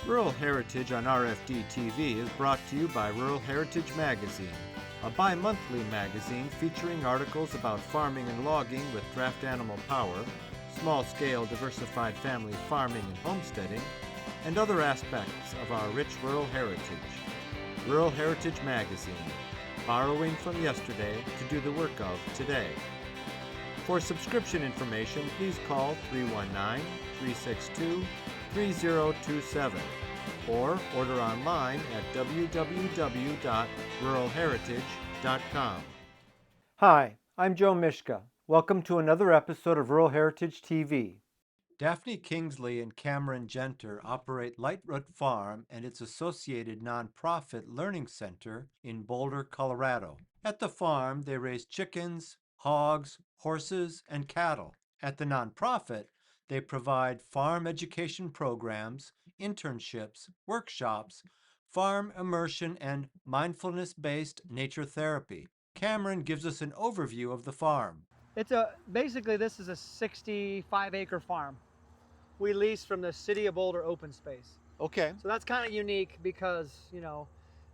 Rural Heritage on RFD TV is brought to you by Rural Heritage Magazine, a bi-monthly magazine featuring articles about farming and logging with draft animal power, small-scale diversified family farming and homesteading, and other aspects of our rich rural heritage. Rural Heritage Magazine, borrowing from yesterday to do the work of today. For subscription information, please call 319-362-3027 or order online at www.ruralheritage.com. Hi, I'm Joe Mishka. Welcome to another episode of Rural Heritage TV. Daphne Kingsley and Cameron Genter operate Lightroot Farm and its associated nonprofit learning center in Boulder, Colorado. At the farm, they raise chickens, hogs, horses, and cattle. At the nonprofit, they provide farm education programs, internships, workshops, farm immersion, and mindfulness-based nature therapy. Cameron gives us an overview of the farm. Basically this is a 65-acre farm. We lease from the City of Boulder open space. Okay. So that's kind of unique because,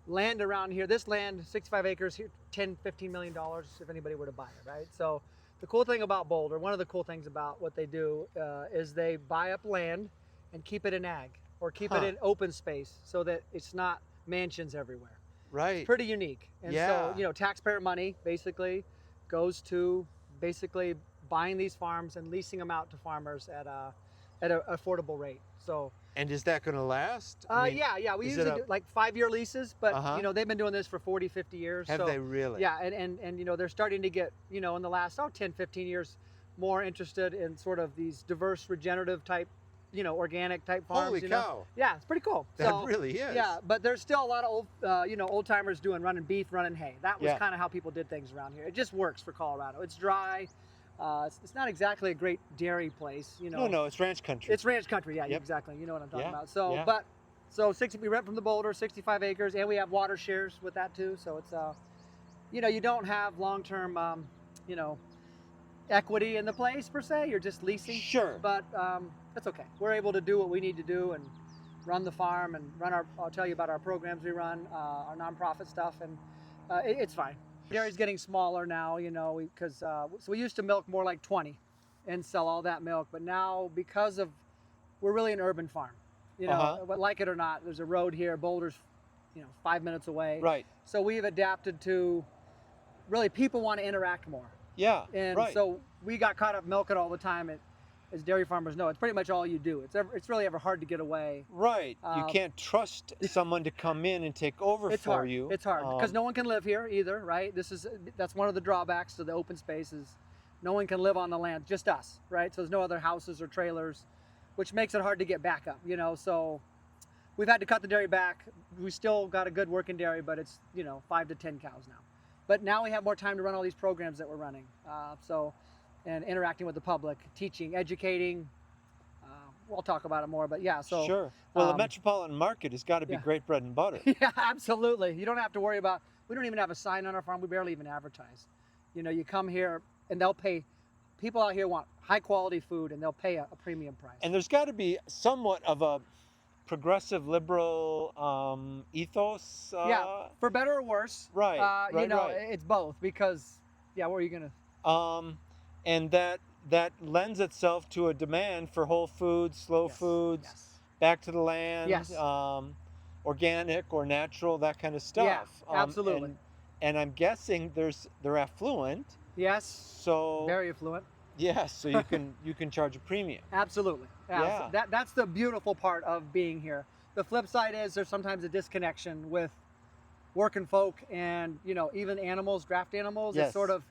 land around here, this land, 65 acres, here, $10, $15 million if anybody were to buy it, right? So the cool thing about Boulder, one of the cool things about what they do is they buy up land and keep it in ag or keep it in open space so that it's not mansions everywhere. Right. It's pretty unique. And so, taxpayer money basically goes to basically buying these farms and leasing them out to farmers at an affordable rate. So. And is that going to last? We usually do like 5-year leases, but they've been doing this for 40, 50 years. Have they really? Yeah, and they're starting to get, in the last 10, 15 years, more interested in sort of these diverse regenerative type, organic type farms. Holy cow. Yeah, it's pretty cool. That really is. Yeah, but there's still a lot of old timers running beef, running hay. That was kind of how people did things around here. It just works for Colorado. It's dry. It's not exactly a great dairy place, No, it's ranch country. It's ranch country, yeah, exactly. You know what I'm talking about. So, we rent from the Boulder, 65 acres, and we have water shares with that too. So it's, you don't have long-term, equity in the place per se. You're just leasing. Sure. But that's okay. We're able to do what we need to do and run the farm and I'll tell you about our programs we run, our nonprofit stuff, and it's fine. Dairy's getting smaller now, because so we used to milk more like 20 and sell all that milk, but now because we're really an urban farm, but like it or not, there's a road here. Boulder's, 5 minutes away. Right. So we've adapted to really people want to interact more. Yeah. And so we got caught up milking all the time. As dairy farmers know, it's pretty much all you do. It's really ever hard to get away. Right. You can't trust someone to come in and take over for you. It's hard because no one can live here either, right? That's one of the drawbacks to the open space is no one can live on the land, just us, right? So there's no other houses or trailers, which makes it hard to get back up, So we've had to cut the dairy back. We still got a good working dairy, but it's 5 to 10 cows now. But now we have more time to run all these programs that we're running. And interacting with the public, teaching, educating. We'll talk about it more, but yeah. So sure. Well, the metropolitan market has got to be great bread and butter. Yeah, absolutely. You don't have to worry about. We don't even have a sign on our farm. We barely even advertise. You come here and they'll pay. People out here want high quality food, and they'll pay a premium price. And there's got to be somewhat of a progressive liberal ethos. For better or worse. Right. It's both because what are you gonna? And that lends itself to a demand for whole foods, slow foods, back to the land, organic or natural, that kind of stuff. Yeah, absolutely. And I'm guessing they're affluent. Yes. So very affluent. Yes, so you can charge a premium. Absolutely. Yeah. That's the beautiful part of being here. The flip side is there's sometimes a disconnection with working folk and even animals, draft animals. Yes. It's sort of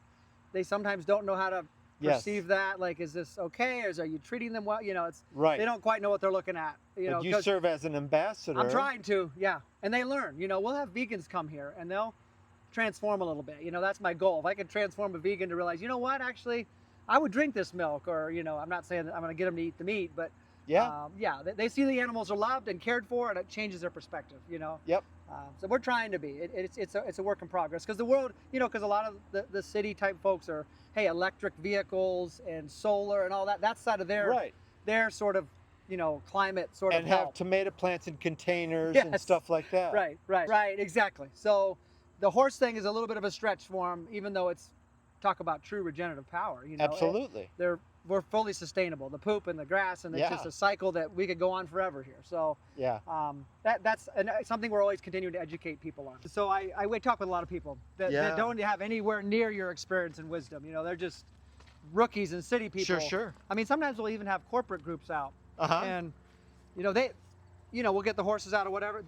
they sometimes don't know how to perceive that. Like, is this okay? Are you treating them well? It's right. They don't quite know what they're looking at. But you serve as an ambassador. I'm trying to, and they learn. We'll have vegans come here and they'll transform a little bit. That's my goal. If I could transform a vegan to realize, what, actually, I would drink this milk, or I'm not saying that I'm going to get them to eat the meat, but they see the animals are loved and cared for, and it changes their perspective. Yep. So we're trying to be. It's a work in progress because the world, because a lot of the city type folks are, hey, electric vehicles and solar and all that. That's side of their sort of climate sort of And have help. tomato plants in containers and Yes. stuff like that. Right, exactly. So the horse thing is a little bit of a stretch for them, even though it's talk about true regenerative power. Absolutely. We're fully sustainable. The poop and the grass, and it's just a cycle that we could go on forever here. So that's something we're always continuing to educate people on. So I talk with a lot of people that don't have anywhere near your experience and wisdom. They're just rookies and city people. Sure. I mean, sometimes we'll even have corporate groups out, and we'll get the horses out or whatever.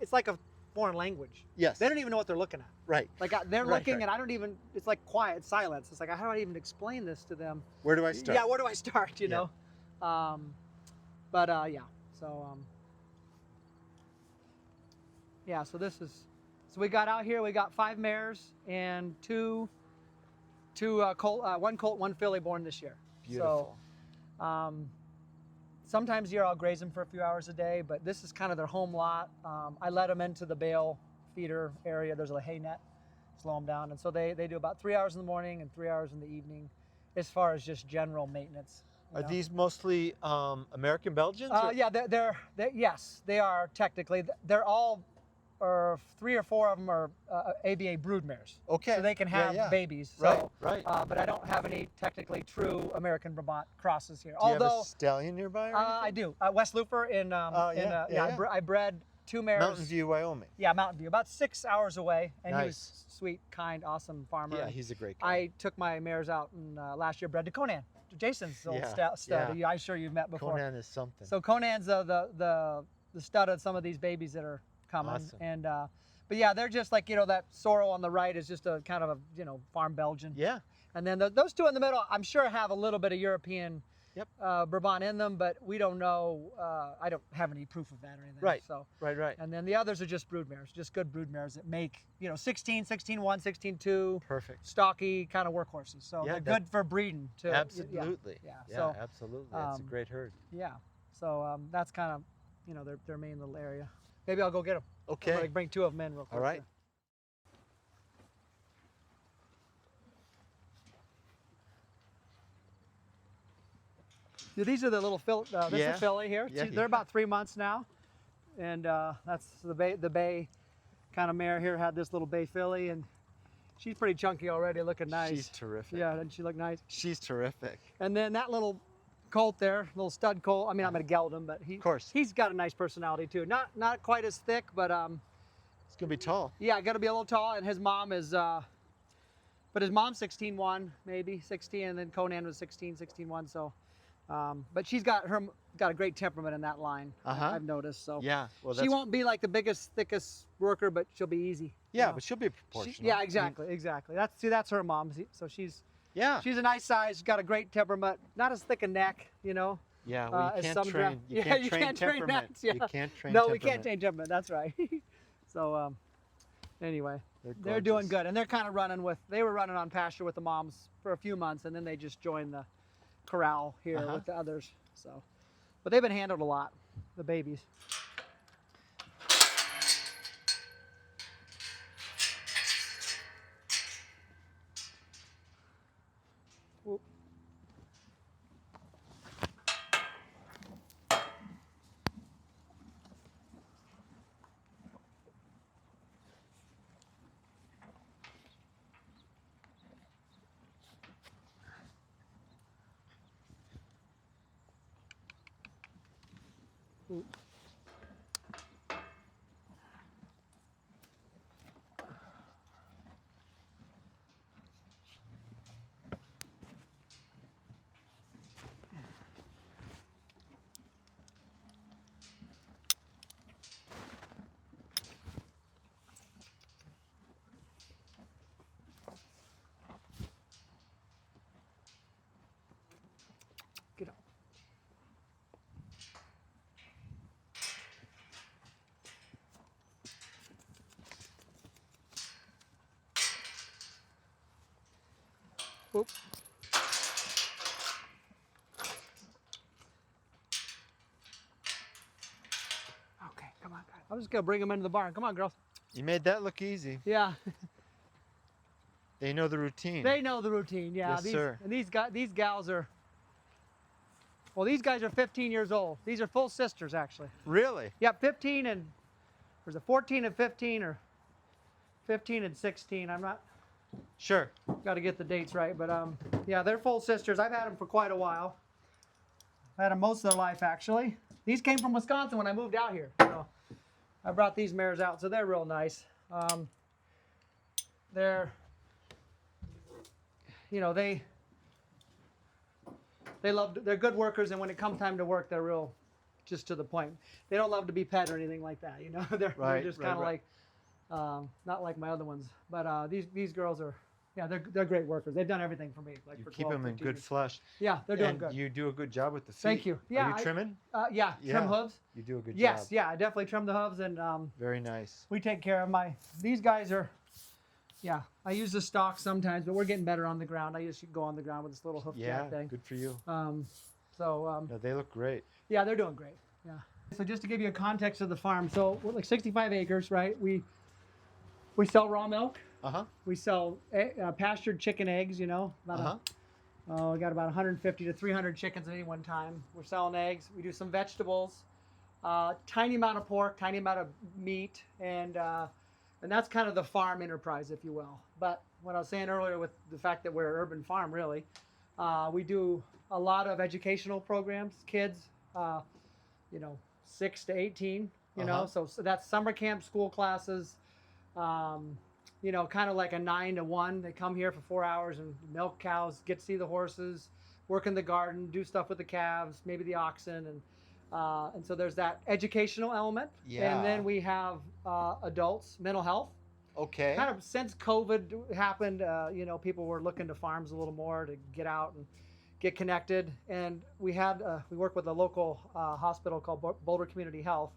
It's like a foreign language. Yes. They don't even know what they're looking at. Right. Like they're looking, and I don't even. It's like quiet silence. It's like, how do I even explain this to them? Where do I start? Yeah, where do I start? So so this is. So we got out here. We got 5 mares and two colt, 1 colt, 1 filly born this year. Beautiful. So, sometimes here I'll graze them for a few hours a day, but this is kind of their home lot. I let them into the bale feeder area. There's a hay net, slow them down. And so they do about 3 hours in the morning and 3 hours in the evening as far as just general maintenance. Are these mostly American Belgians? Yeah, yes, they are technically. They're all, or 3 or 4 of them are ABA brood mares. Okay. So they can have babies. So, right. But I don't have any technically true American Brabant crosses here. Do you have a stallion nearby? Or I do. West Looper I bred 2 mares. Mountain View, Wyoming. Yeah, Mountain View, about 6 hours away. And nice. He was sweet, kind, awesome farmer. Yeah, he's a great guy. I took my mares out and last year bred to Conan, Jason's old stud. Yeah. I'm sure you've met before. Conan is something. So Conan's the stud of some of these babies that are coming. Awesome. And but yeah, they're just like, that sorrel on the right is just a kind of a farm Belgian. Yeah. And then those 2 in the middle, I'm sure have a little bit of European Brabant in them, but we don't know. I don't have any proof of that or anything. Right. So Right. And then the others are just brood mares, just good brood mares that make 16, 16-1, 16-2. Perfect. Stocky kind of workhorses. So they're good for breeding too. Absolutely. Yeah. So, absolutely. It's a great herd. Yeah. So that's kind of their main little area. Maybe I'll go get them. Okay. I'll bring 2 of them in real quick. All right. These are the little this is a filly here. Yeah. They're about 3 months now, and that's the bay kind of mare here. Had this little bay filly, and she's pretty chunky already, looking nice. She's terrific. Yeah, doesn't she look nice? She's terrific. And then that little colt there, little stud colt. I mean, I'm gonna geld him, but he's got a nice personality too. Not quite as thick, but it's gonna be tall. Yeah, got to be a little tall. And his mom is, but his mom's 16-1, maybe 16, and then Conan was 16-1. So, but she's got a great temperament in that line. I've noticed. So yeah, well, she won't be like the biggest, thickest worker, but she'll be easy. Yeah, but she'll be proportional. Yeah, exactly. That's her mom. So she's a nice size. Got a great temperament. Not as thick a neck, Yeah, well, you can't train. You can't train necks. Yeah. You can't train. No, we can't train temperament. That's right. So anyway, they're doing good, and they're kind of they were running on pasture with the moms for a few months, and then they just joined the corral here with the others. So, but they've been handled a lot, the babies. Whoop. Get up. Whoop. Okay, come on, guys. I'm just gonna bring them into the barn. Come on, girls. You made that look easy. Yeah. They know the routine. They know the routine. Yeah. Yes, sir. And these gals are Well, these guys are 15 years old. These are full sisters, actually. Really? Yep, 15 and, was it 14 and 15 or 15 and 16? I'm not, Sure. got to get the dates right, but yeah, they're full sisters. I've had them for quite a while. I had them most of their life, actually. These came from Wisconsin when I moved out here. So I brought these mares out, so they're real nice. They're, you know, they're good workers, and when it comes time to work, they're real, just to the point. They don't love to be pet or anything like that, you know. They're just kind of like, not like my other ones. But these girls are, yeah, they're great workers. They've done everything for me. Like You for keep 12, them in 13 good years. flesh. Yeah, they're doing And good. you do a good job with the feet. Thank you. Yeah, Are you trimming? Yeah, trim hooves. You do a good job. Yes, yeah, I definitely trim the hooves, and Very nice. we take care of these guys are, yeah, I use the stock sometimes, but we're getting better on the ground. I used to go on the ground with this little hoof jack thing. Good for you. So No, they look great. yeah, they're doing great. Yeah. So just to give you a context of the farm, so we're like 65 acres, right? We sell raw milk. We sell pastured chicken eggs, you know. We got about 150 to 300 chickens at any one time. We're selling eggs. We do some vegetables, tiny amount of pork, tiny amount of meat, and that's kind of the farm enterprise, if you will. But what I was saying earlier with the fact that we're an urban farm, really, we do a lot of educational programs, kids, you know, 6 to 18, you know, so that's summer camp, school classes, you know, kind of like a 9 to 1. They come here for 4 hours and milk cows, get to see the horses, work in the garden, do stuff with the calves, maybe the oxen, and so there's that educational element. Yeah. And then we have adults, mental health. Okay. Kind of since COVID happened, you know, people were looking to farms a little more to get out and get connected. And we work with a local hospital called Boulder Community Health,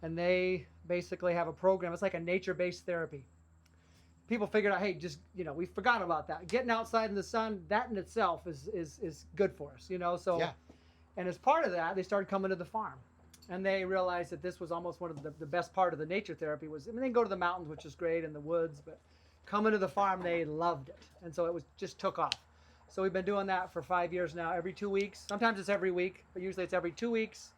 and they basically have a program. It's like a nature-based therapy. People figured out, hey, just, you know, we forgot about that. Getting outside in the sun, that in itself is good for us, you know. So, Yeah. And as part of that, they started coming to the farm, and they realized that this was almost one of the best part of the nature therapy was, I mean, they can go to the mountains, which is great, in the woods, but coming to the farm, they loved it, and so it just took off. So we've been doing that for 5 years now, every 2 weeks. Sometimes it's every week, but usually it's every 2 weeks.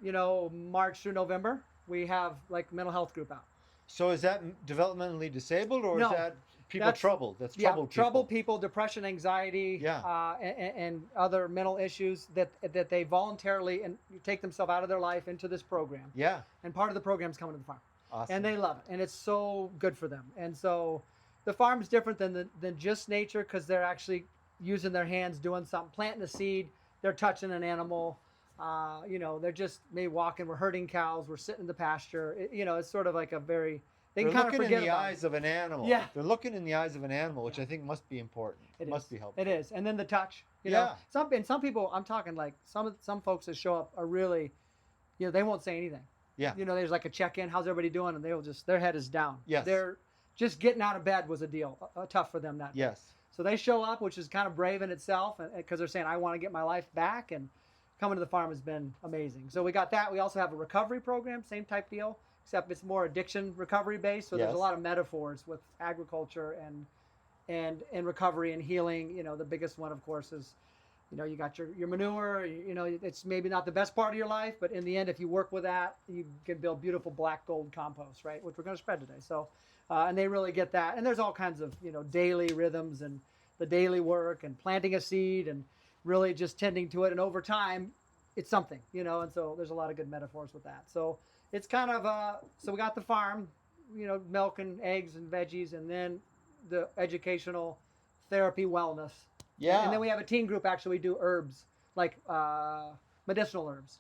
You know, March through November, we have like mental health group out. So is that developmentally disabled, or No, is that people troubled? That's yeah, troubled people. troubled people, depression, anxiety, and other mental issues that they voluntarily and take themselves out of their life into this program. Yeah. And part of the program is coming to the farm. Awesome. And they love it, and it's so good for them. And so the farm is different than just nature, because they're actually using their hands, doing something, planting a seed. They're touching an animal. You know, they're just maybe walking. We're herding cows. We're sitting in the pasture. You know, it's sort of like a very, they can They're kind of looking forget in the about eyes of an animal. Yeah. They're looking in the eyes of an animal, which I think must be important. It must be helpful. It is. And then the touch, you know, some people, I'm talking like some folks that show up are really, you know, they won't say anything. Yeah. You know, there's like a check-in. How's everybody doing? And they'll just, their head is down. Yes. They're just getting out of bed was a deal, tough for them that day. Yes. So they show up, which is kind of brave in itself, because they're saying, I want to get my life back. And coming to the farm has been amazing. So we got that. We also have a recovery program, same type deal, except it's more addiction recovery based. So there's a lot of metaphors with agriculture and recovery and healing. You know, the biggest one, of course, is, you know, you got your manure. You know, it's maybe not the best part of your life, but in the end, if you work with that, you can build beautiful black gold compost, right? Which we're going to spread today. So, and they really get that. And there's all kinds of, you know, daily rhythms and the daily work and planting a seed and really just tending to it. And over time, it's something, you know, and so there's a lot of good metaphors with that. So it's kind of, so we got the farm, you know, milk and eggs and veggies, and then the educational therapy wellness. Yeah. And then we have a teen group, actually, we do herbs, like medicinal herbs.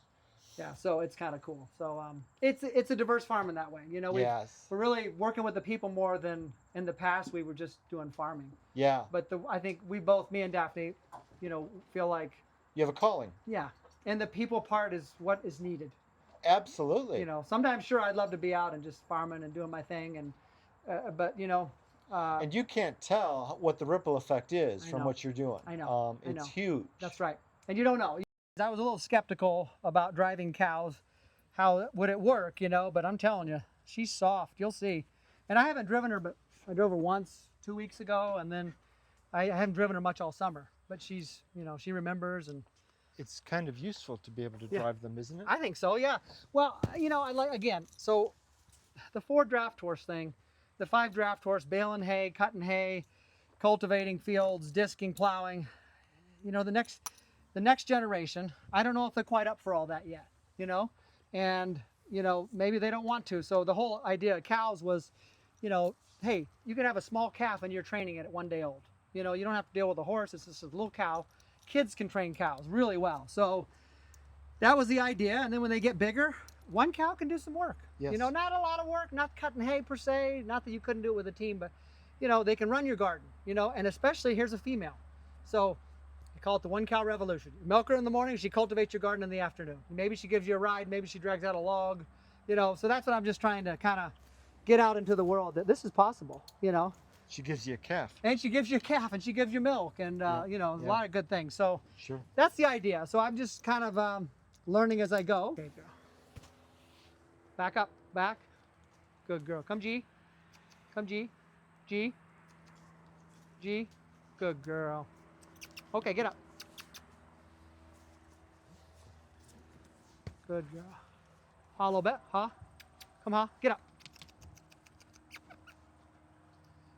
Yeah, so it's kind of cool. So it's a diverse farm in that way. You know, we're really working with the people more than in the past. We were just doing farming. Yeah. But I think we both, me and Daphne, you know, feel like you have a calling. Yeah, and the people part is what is needed. Absolutely. You know, sometimes sure I'd love to be out and just farming and doing my thing, and but you know. And you can't tell what the ripple effect is from what you're doing. I know. It's huge. That's right. And you don't know. I was a little skeptical about driving cows. How would it work, you know? But I'm telling you, she's soft. You'll see. And I haven't driven her, but I drove her once 2 weeks ago, and then I haven't driven her much all summer. But she's, you know, she remembers, and it's kind of useful to be able to Yeah. drive them, isn't it? I think so, yeah. Well, I like, again, so the 4 draft horse thing, the 5 draft horse, baling hay, cutting hay, cultivating fields, disking, plowing, the next generation, I don't know if they're quite up for all that yet, and, maybe they don't want to. So the whole idea of cows was, hey, you can have a small calf and you're training it at 1 day old. You don't have to deal with a horse. It's just a little cow. Kids can train cows really well. So that was the idea. And then when they get bigger, 1 cow can do some work. Yes. Not a lot of work, not cutting hay per se, not that you couldn't do it with a team, but they can run your garden, and especially here's a female. So I call it the 1 cow revolution. You milk her in the morning, she cultivates your garden in the afternoon. Maybe she gives you a ride, maybe she drags out a log, so that's what I'm just trying to kind of get out into the world, that this is possible, She gives you a calf. And she gives you a calf, and she gives you milk, and a lot of good things. So Sure. that's the idea. So I'm just kind of learning as I go. Okay, girl. Back up, back. Good girl. Come G. Come G. G. G. Good girl. Okay, get up. Good girl. Ha, a little bit. Ha. Come ha. Get up.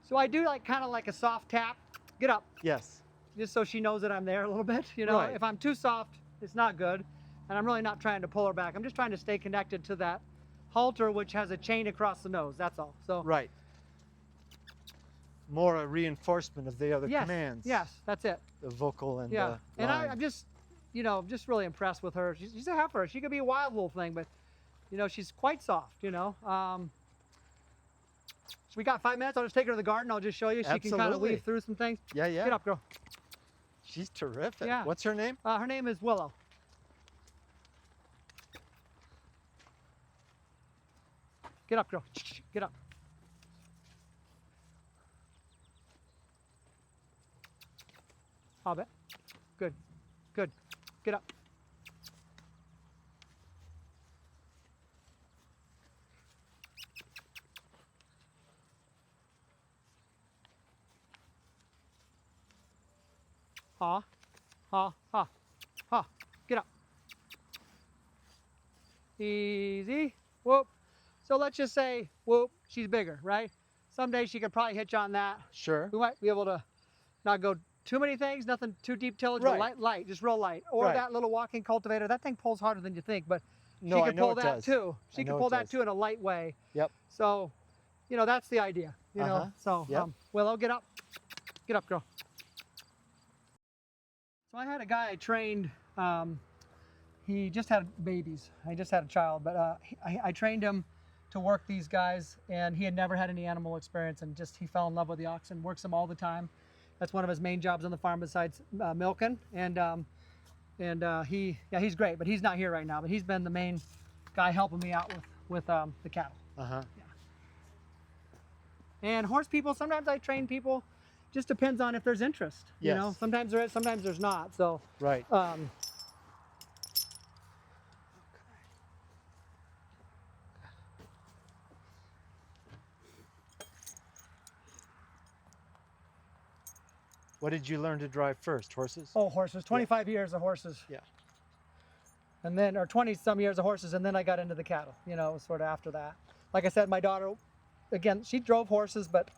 So I do kind of like a soft tap. Get up. Yes. Just so she knows that I'm there a little bit. Right. If I'm too soft, it's not good. And I'm really not trying to pull her back. I'm just trying to stay connected to that halter, which has a chain across the nose. That's all. So Right. More a reinforcement of the other yes, commands. yes, that's it. The vocal and Yeah. the And line. I'm just, just really impressed with her. She's a heifer. She could be a wild little thing, but she's quite soft. So we got 5 minutes. I'll just take her to the garden. I'll just show you. She can kind of Absolutely. weave through some things. Yeah, yeah. Get up, girl. She's terrific. Yeah. What's her name? Her name is Willow. Get up, girl. Get up. Hobbit. Good. Good. Get up. Ha. Ha. Ha. Ha. Get up. Easy. Whoop. So let's just say, whoop, she's bigger, right? Someday she could probably hitch on that. Sure. We might be able to not go too many things, nothing too deep tillage, Right. but light, just real light. Or Right. that little walking cultivator. That thing pulls harder than you think, but No, she I could know pull it that does. too. She I could know pull it that does. too in a light way. Yep. So, that's the idea. So, Yep. Willow, get up. Get up, girl. So I had a guy I trained. He just had babies. I just had a child, but I trained him to work these guys, and he had never had any animal experience, and he fell in love with the oxen. Works them all the time. That's one of his main jobs on the farm besides milking. And he's great, but he's not here right now. But he's been the main guy helping me out with the cattle. Uh-huh. And horse people, sometimes I train people. Just depends on if there's interest. Yes. Sometimes there is, sometimes there's not. So Right. What did you learn to drive first? Horses? horses. 25 years of horses. Yeah. And then, or 20 some years of horses, and then I got into the cattle. Sort of after that. Like I said, my daughter, again, she drove horses, but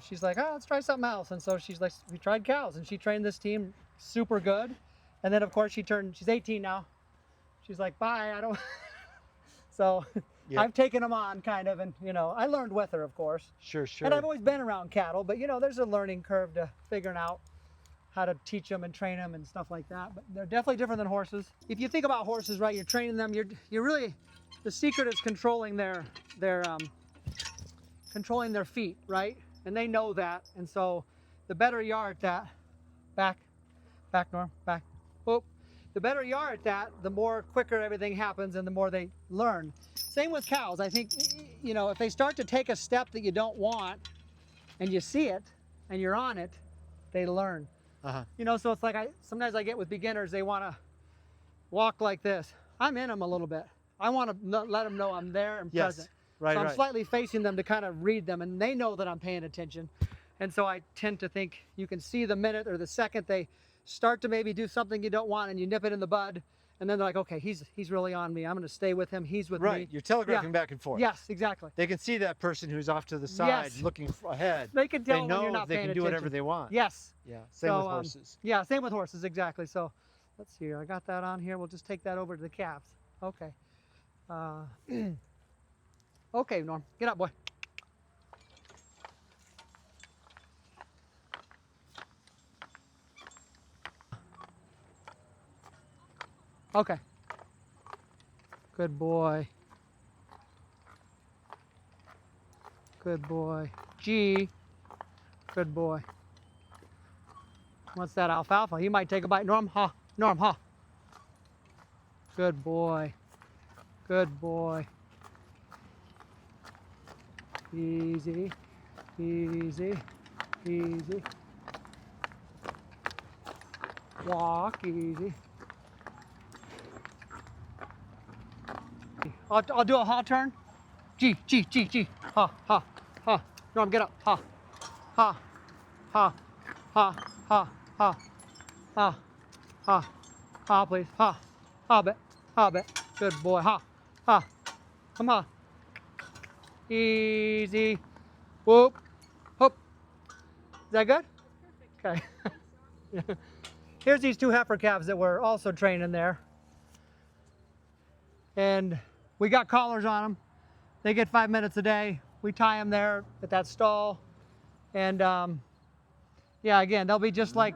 she's like, let's try something else. And so she's like, we tried cows, and she trained this team super good. And then of course she's 18 now. She's like, bye, I don't. So Yep. I've taken them on kind of, and I learned with her, of course. Sure, sure. And I've always been around cattle, but there's a learning curve to figuring out how to teach them and train them and stuff like that. But they're definitely different than horses. If you think about horses, right, you're training them, you're really, the secret is controlling their feet, right? And they know that. And so the better you are at that, back, Norm, back, whoop. The better you are at that, the more quicker everything happens and the more they learn. Same with cows. I think, if they start to take a step that you don't want and you see it and you're on it, they learn. Uh-huh. So it's like sometimes I get with beginners, they want to walk like this. I'm in them a little bit. I want to let them know I'm there and Yes. present. Right, So I'm right. slightly facing them to kind of read them, and they know that I'm paying attention. And so I tend to think you can see the minute or the second they start to maybe do something you don't want and you nip it in the bud, and then they're like, okay, he's really on me. I'm going to stay with him. He's with me. Right, you're telegraphing back and forth. Yes, exactly. They can see that person who's off to the side looking ahead. They can tell they know when you're not they paying can do whatever attention. they want. Yes. Yeah, same with horses. Yeah, same with horses, exactly. So let's see here. I got that on here. We'll just take that over to the calves. Okay. Okay, Norm, get up, boy. Okay. Good boy. Good boy. G. Good boy. What's that, alfalfa? He might take a bite. Norm, ha. Norm, ha. Good boy. Good boy. Easy. Easy. Easy. Walk easy. I'll do a ha turn. G, G, G, G. Ha, ha, ha. Norm, get up. Ha, ha, ha, ha, ha, ha, ha, ha, ha, please. Ha, ha, bit, ha, bit. Good boy. Ha, ha. Come on. Easy. Whoop, whoop. Is that good? Okay. Here's these 2 heifer calves that we're also training there. And we got collars on them. They get 5 minutes a day. We tie them there at that stall. And yeah, again, they'll be just like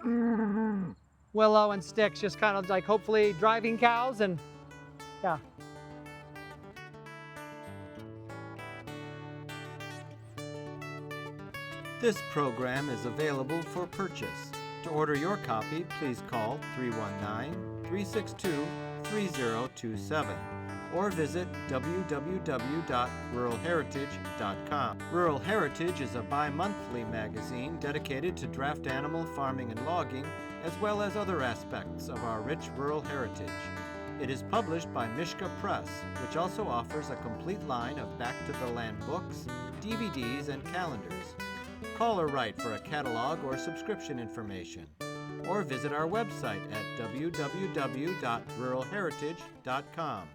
Willow and Sticks, just kind of like hopefully driving cows, and yeah. This program is available for purchase. To order your copy, please call 319-362-3027 or visit www.ruralheritage.com. Rural Heritage is a bi-monthly magazine dedicated to draft animal farming and logging, as well as other aspects of our rich rural heritage. It is published by Mishka Press, which also offers a complete line of back-to-the-land books, DVDs, and calendars. Call or write for a catalog or subscription information, or visit our website at www.ruralheritage.com.